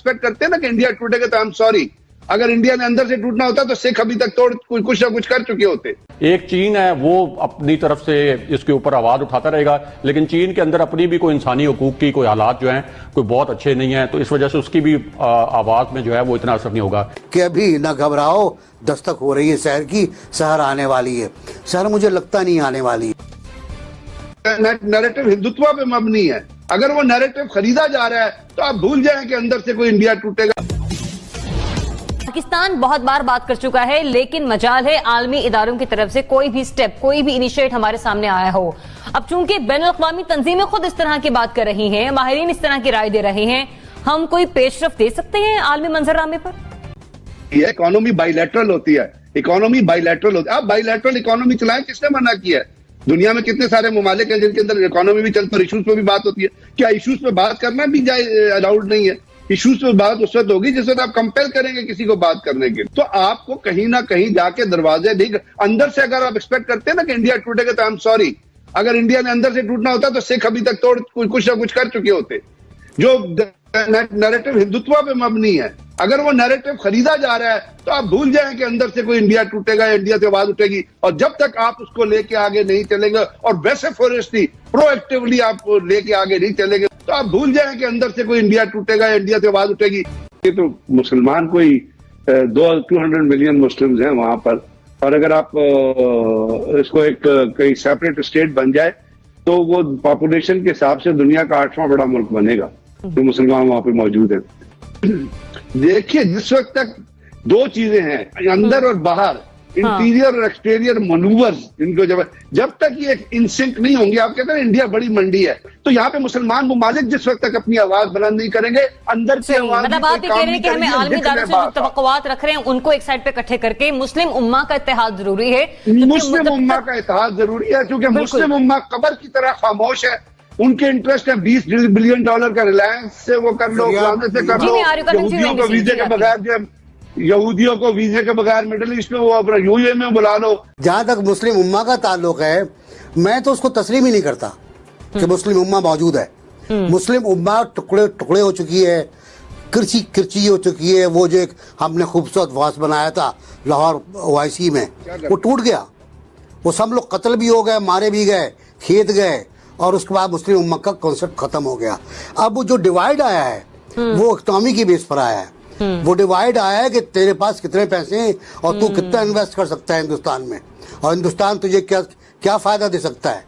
Expect करते हैं ना कि इंडिया टूटेगा, तो आई एम सॉरी, अगर इंडिया ने अंदर से टूटना होता तो सिख अभी तक तोड़ कुछ ना कुछ कर चुके होते। एक चीन है वो अपनी तरफ से इसके ऊपर आवाज उठाता रहेगा, लेकिन चीन के अंदर अपनी भी कोई इंसानी हुकूक की कोई हालात जो हैं कोई बहुत अच्छे नहीं है, तो इस वजह से उसकी भी आवाज में जो है वो इतना असर नहीं होगा कि अभी ना घबराओ, दस्तक हो रही है शहर की, शहर आने वाली है। शहर मुझे लगता नहीं आने वाली। नैरेटिव हिंदुत्व पे मबनी है, अगर वो नैरेटिव खरीदा जा रहा है तो आप भूल जाएं कि अंदर से कोई इंडिया टूटेगा। पाकिस्तान बहुत बार बात कर चुका है, लेकिन मजाल है आलमी इदारों की तरफ से कोई भी स्टेप, कोई भी इनिशिएट हमारे सामने आया हो। अब चूंकि बैनुल-अक़वामी तंजीमें खुद इस तरह की बात कर रही हैं, माहिरीन इस तरह की राय दे रहे हैं, हम कोई पेशरफ दे सकते हैं आलमी मंजरनामे पर? ये इकोनॉमी बाइलैटरल होती है, इकोनॉमी बाइलैटरल होती है। आप बाइलैटरल इकोनॉमी चलाएं, किसने मना किया है? दुनिया में कितने सारे ममालिक हैं जिनके अंदर इकोनॉमी भी चलती है, इशूज पे भी बात होती है। क्या इशूज पे बात करना भी अलाउड नहीं है? इशूज पे बात उस वक्त होगी जिस वक्त आप कंपेल करेंगे किसी को बात करने के लिए। तो आपको कहीं ना कहीं जाके दरवाजे नहीं, अंदर से अगर आप एक्सपेक्ट करते हैं ना कि इंडिया टूटेगा, तो आई एम सॉरी, अगर इंडिया ने अंदर से टूटना होता तो सिख अभी तक तोड़ कुछ ना कुछ कर चुके होते। जो नैरेटिव हिंदुत्व पे मबनी है, अगर वो नैरेटिव खरीदा जा रहा है तो आप भूल जाएं कि अंदर से कोई इंडिया टूटेगा, इंडिया से आवाज उठेगी। और जब तक आप उसको लेके आगे नहीं चलेंगे और वैसे फॉरेस्टली प्रोएक्टिवली आप लेके आगे नहीं चलेंगे, तो आप भूल जाएं कि अंदर से कोई इंडिया टूटेगा, इंडिया से आवाज उठेगी। ये तो मुसलमान कोई 200 मिलियन मुस्लिम्स हैं वहां पर, और अगर आप इसको एक कहीं सेपरेट स्टेट बन जाए तो वो पॉपुलेशन के हिसाब से दुनिया का 8वां बड़ा मुल्क बनेगा जो मुसलमान वहां पे मौजूद है। देखिए, जिस वक्त तक दो चीजें हैं, अंदर और बाहर, इंटीरियर और एक्सटीरियर मनूवर्स, इनको जब तक ये इनसिंक नहीं होंगे, आप कहते हैं इंडिया बड़ी मंडी है, तो यहाँ पे मुसलमान मुमालिक जिस वक्त तक अपनी आवाज बुलंद नहीं करेंगे, अंदर से आवाज मतलब आप ये कह रहे हैं कि हमें आलमी इदारों से जो तवक्कुआत रख रहे हैं उनको एक साइड पे इकट्ठे करके मुस्लिम उम्मा का इत्तेहाद जरूरी है। मुस्लिम उम्मा का इत्तेहाद जरूरी है, क्योंकि मुस्लिम उम्मा कब्र की तरह खामोश है। उनके इंटरेस्ट है $20 बिलियन का, रिलायंस से वो कर लो, से कर लो, यहूदियों को वीजे के बगैर, यहूदियों को वीजे के बगैर मिडिल ईस्ट में वो अपना यूए में बुला लो। जहां तक मुस्लिम उम्मा का ताल्लुक है, मैं तो उसको तस्लीम ही नहीं करता कि मुस्लिम उम्मा मौजूद है। मुस्लिम उम्मा टुकड़े टुकड़े हो चुकी है, किरची किरची हो चुकी है। वो जो एक हमने खूबसूरत वास बनाया था लाहौर OIC में, वो टूट गया। वो सब लोग कत्ल भी हो गए, मारे भी गए, खेत गए, और उसके बाद मुस्लिम उम्मा का कॉन्सेप्ट खत्म हो गया। अब वो जो डिवाइड आया है वो इकोनॉमी की बेस पर आया है। वो डिवाइड आया है कि तेरे पास कितने पैसे हैं और तू कितना इन्वेस्ट कर सकता है हिंदुस्तान में, और हिंदुस्तान तुझे क्या क्या फायदा दे सकता है।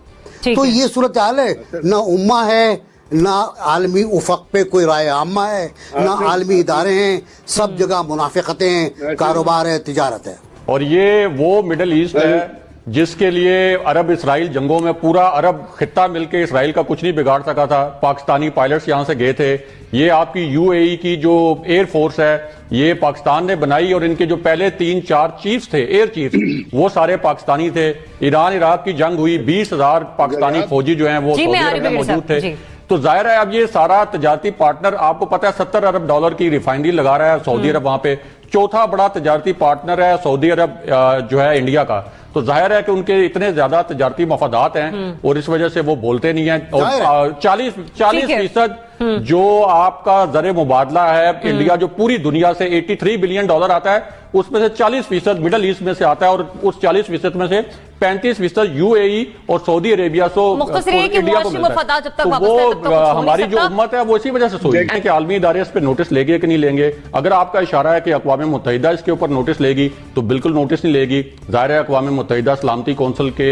तो ये सूरत हाल है। ना उम्मा है, ना आलमी उफक पे कोई राय आम्मा है, ना आलमी इदारे हैं, सब जगह मुनाफिकतें हैं, कारोबार है, तिजारत है। और ये वो मिडिल ईस्ट है जिसके लिए अरब इसराइल जंगों में पूरा अरब खित्ता मिलकर इसराइल का कुछ नहीं बिगाड़ सका था। पाकिस्तानी पायलट्स यहां से गए थे। ये आपकी UAE की जो एयर फोर्स है ये पाकिस्तान ने बनाई, और इनके जो पहले 3-4 चीफ्स थे, एयर चीफ्स, वो सारे पाकिस्तानी थे। ईरान इराक की जंग हुई, 20,000 पाकिस्तानी फौजी जो हैं वो सऊदी अरब में मौजूद थे। तो जाहिर है अब ये सारा तजारती पार्टनर, आपको पता है $70 अरब की रिफाइनरी लगा रहा है सऊदी अरब, वहां पे चौथा बड़ा तजारती पार्टनर है सऊदी अरब जो है इंडिया का। तो जाहिर है कि उनके इतने ज्यादा तजारती मफादात हैं और इस वजह से वो बोलते नहीं है। और 40% जो आपका ज़र मुबादला है इंडिया, जो पूरी दुनिया से $83 बिलियन आता है, उसमें से 40% मिडल ईस्ट में से आता है, और उस 40% में से 35% UAE और सऊदी अरेबिया इंडिया को मिलता है। तो वो हमारी जो उम्मत है वो इसी वजह से सोच रही है कि आलमी इदारे इस पर नोटिस लेंगे कि नहीं लेंगे। अगर आपका इशारा है कि अक़वाम मुत्तहिदा इसके ऊपर नोटिस लेगी तो बिल्कुल नोटिस नहीं लेगी। ज़ाहिर है अक़वाम मुत्तहिदा सलामती कौंसिल के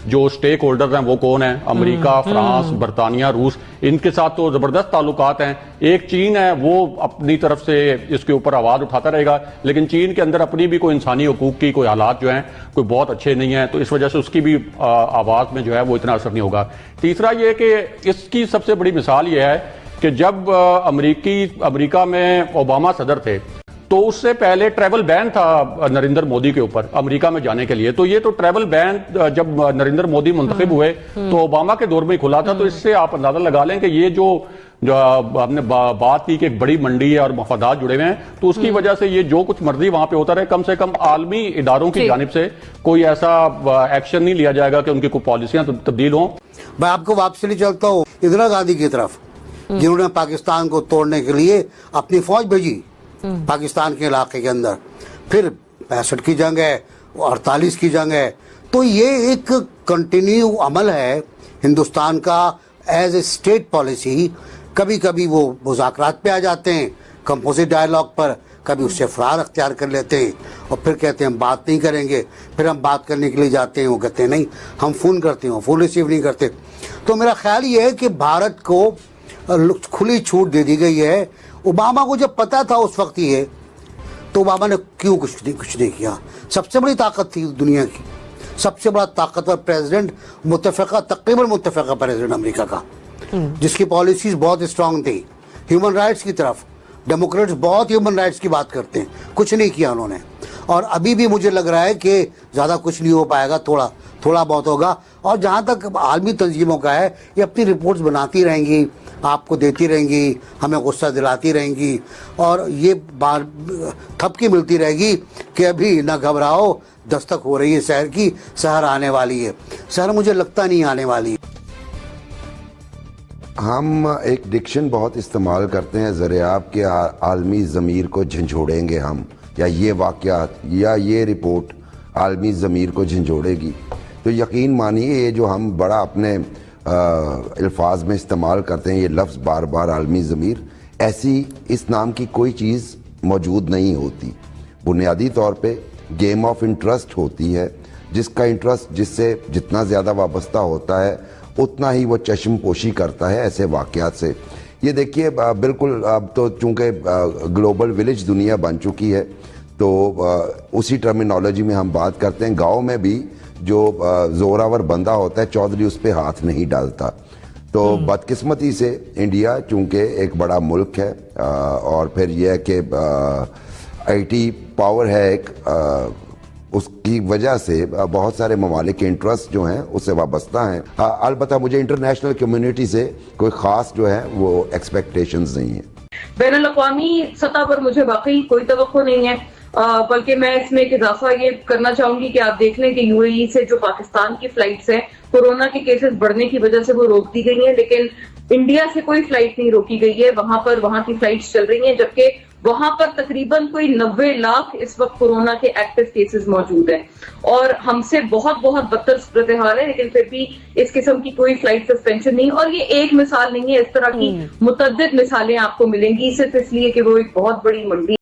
जो स्टेक होल्डर्स हैं वो कौन है? अमेरिका, फ्रांस, बरतानिया, रूस, इनके साथ तो जबरदस्त ताल्लुकात हैं। एक चीन है वो अपनी तरफ से इसके ऊपर आवाज उठाता रहेगा, लेकिन चीन के अंदर अपनी भी कोई इंसानी हुकूक की कोई हालात जो हैं कोई बहुत अच्छे नहीं है, तो इस वजह से उसकी भी आवाज में जो है वो इतना असर नहीं होगा। तीसरा ये कि इसकी सबसे बड़ी मिसाल ये है कि जब अमेरिका में ओबामा सदर थे तो उससे पहले ट्रैवल बैन था नरेंद्र मोदी के ऊपर अमेरिका में जाने के लिए। तो ये तो ट्रैवल बैन जब नरेंद्र मोदी मुंतखब हुए तो ओबामा के दौर में ही खुला था। तो इससे आप अंदाजा लगा लें कि ये जो आपने बात की कि एक बड़ी मंडी है और मफादात जुड़े हुए हैं, तो उसकी वजह से ये जो कुछ मर्जी वहां पे होता रहे, कम से कम आलमी इदारों की जानिब से कोई ऐसा एक्शन नहीं लिया जाएगा कि उनकी कोई पॉलिसियां तब्दील हों। मैं आपको वापस ले चलता हूँ इंदिरा गांधी की तरफ। जिन्होंने पाकिस्तान को तोड़ने के लिए अपनी फौज भेजी पाकिस्तान के इलाके के अंदर। फिर 65 की जंग है, 48 की जंग है। तो ये एक कंटिन्यू अमल है हिंदुस्तान का एज ए स्टेट पॉलिसी। कभी कभी वो मुज़ाकरात पे आ जाते हैं, कंपोजिट डायलॉग पर, कभी उससे फरार अख्तियार कर लेते हैं और फिर कहते हैं हम बात नहीं करेंगे। फिर हम बात करने के लिए जाते हैं, वो कहते हैं नहीं हम फ़ोन करते हैं, वो फ़ोन रिसीव नहीं करते। तो मेरा ख्याल ये है कि भारत को खुली छूट दे दी गई है। ओबामा को जब पता था उस वक्त ये, तो ओबामा ने क्यों कुछ नहीं किया। सबसे बड़ी ताकत थी दुनिया की, सबसे बड़ा ताकतवर प्रेसिडेंट, तकरीबन मुत्तफ़िक़ा प्रेसिडेंट अमेरिका का, जिसकी पॉलिसीज बहुत स्ट्रांग थी ह्यूमन राइट्स की तरफ। डेमोक्रेट्स बहुत ह्यूमन राइट्स की बात करते हैं, कुछ नहीं किया उन्होंने। और अभी भी मुझे लग रहा है कि ज़्यादा कुछ नहीं हो पाएगा, थोड़ा बहुत होगा। और जहाँ तक आलमी तंजीमों का है, ये अपनी रिपोर्ट्स बनाती रहेंगी, आपको देती रहेंगी, हमें गुस्सा दिलाती रहेंगी और ये बार थपकी मिलती रहेगी कि अभी ना घबराओ, दस्तक हो रही है शहर की, शहर आने वाली है। शहर मुझे लगता नहीं आने वाली है। हम एक डिक्शन बहुत इस्तेमाल करते हैं, ज़रियाब के आलमी ज़मीर को झंझोड़ेंगे हम, या ये वाक़यात या ये रिपोर्ट आलमी ज़मीर को झंझोड़ेगी। तो यकीन मानिए ये जो हम बड़ा अपने अल्फाज में इस्तेमाल करते हैं ये लफ्ज़ बार बार आलमी ज़मीर, ऐसी इस नाम की कोई चीज़ मौजूद नहीं होती। बुनियादी तौर पे गेम ऑफ इंटरेस्ट होती है, जिसका इंटरेस्ट जिससे जितना ज़्यादा वाबस्ता होता है उतना ही वो चश्म पोशी करता है ऐसे वाक़यात से। ये देखिए बिल्कुल अब तो चूँकि ग्लोबल विलेज दुनिया बन चुकी है, तो उसी टर्मिनोलॉजी में हम बात करते हैं। गाँव में भी जो जोरावर बंदा होता है चौधरी उस पर हाथ नहीं डालता। तो बदकिस्मती से इंडिया चूँकि एक बड़ा मुल्क है और फिर यह है कि IT पावर है एक, उसकी वजह से बहुत सारे ममालिक के इंटरेस्ट जो हैं उससे वाबस्ता हैं। अलबत्ता मुझे इंटरनेशनल कम्युनिटी से कोई ख़ास जो है वो एक्सपेक्टेशंस नहीं है। बैनुल-अक़वामी सतह पर मुझे वाकई कोई तवक्को नहीं है, बल्कि मैं इसमें एक इजाफा ये करना चाहूंगी कि आप देख लें कि UAE से जो पाकिस्तान की फ्लाइट्स हैं, कोरोना के केसेस बढ़ने की वजह से वो रोक दी गई हैं, लेकिन इंडिया से कोई फ्लाइट नहीं रोकी गई है। वहां की फ्लाइट्स चल रही हैं, जबकि वहां पर तकरीबन कोई 90 लाख इस वक्त कोरोना के एक्टिव केसेस मौजूद हैं और हमसे बहुत बदतर सूरत हाल है, लेकिन फिर भी इस किस्म की कोई फ्लाइट सस्पेंशन नहीं। और ये एक मिसाल नहीं है, इस तरह की मुतअद्दिद मिसालें आपको मिलेंगी, सिर्फ इसलिए कि वो एक बहुत बड़ी मंडी